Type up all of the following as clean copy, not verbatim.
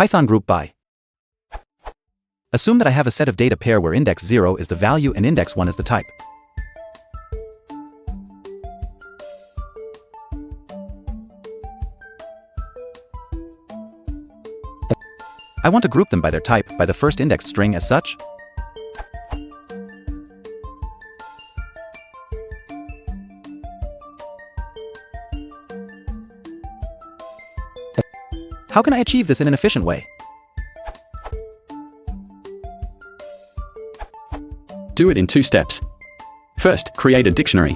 Python group by. Assume that I have a set of data pair where index 0 is the value and index 1 is the type. I want to group them by their type by the first indexed string as such. How can I achieve this in an efficient way? Do it in 2 steps. First, create a dictionary.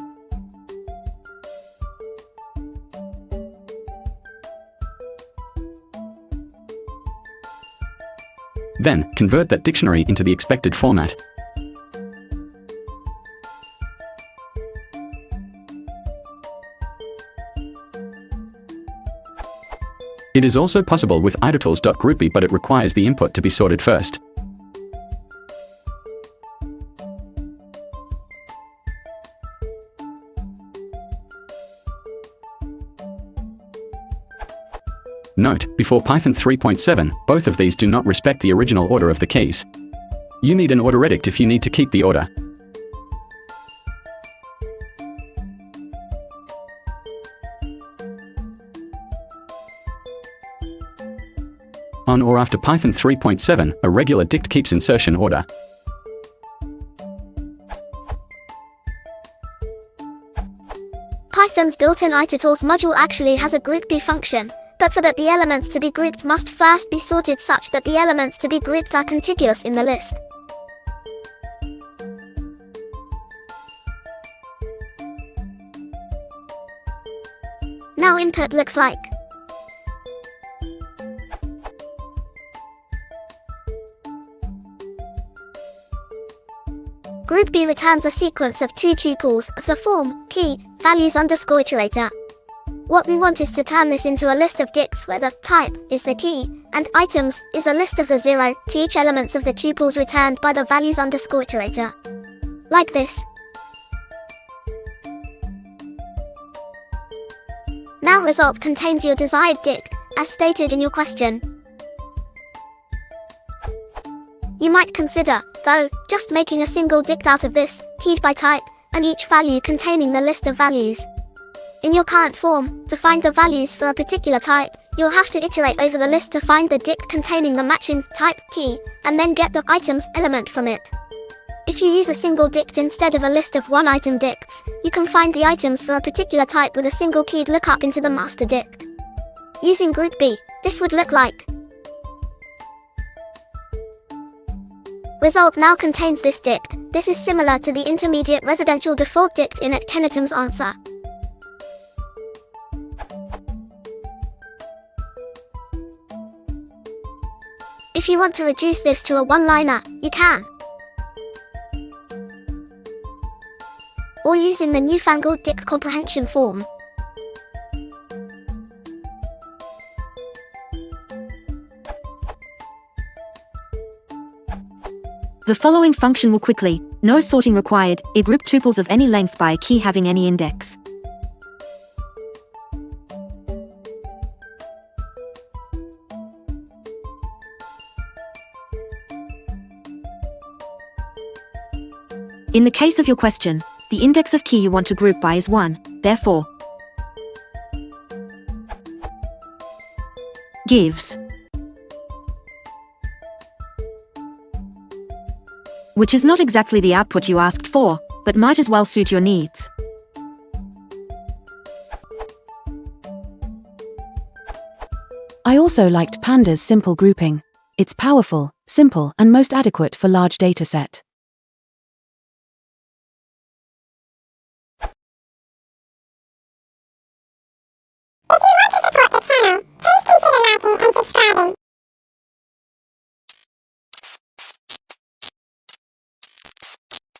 Then, convert that dictionary into the expected format. It is also possible with idtools.groupby, but it requires the input to be sorted first. Note, before Python 3.7, both of these do not respect the original order of the keys. You need an order edict if you need to keep the order. On or after Python 3.7, a regular dict keeps insertion order. Python's built-in itools module actually has a groupby function, but for that the elements to be grouped must first be sorted such that the elements to be grouped are contiguous in the list. Now input looks like. Groupby returns a sequence of 2 tuples of the form key values underscore iterator. What we want is to turn this into a list of dicts where the type is the key, and items is a list of the 0 to each elements of the tuples returned by the values underscore iterator. Like this. Now result contains your desired dict, as stated in your question. You might consider, though, just making a single dict out of this, keyed by type, and each value containing the list of values. In your current form, to find the values for a particular type, you'll have to iterate over the list to find the dict containing the matching type key, and then get the items element from it. If you use a single dict instead of a list of one-item dicts, you can find the items for a particular type with a single keyed lookup into the master dict. Using groupby, this would look like. Result now contains this dict. This is similar to the intermediate residential default dict in at Kennetom's answer. If you want to reduce this to a one-liner, you can. Or using the newfangled dict comprehension form. The following function will quickly, no sorting required, group tuples of any length by a key having any index. In the case of your question, the index of key you want to group by is 1, therefore, gives, which is not exactly the output you asked for, but might as well suit your needs. I also liked Panda's simple grouping. It's powerful, simple, and most adequate for large dataset.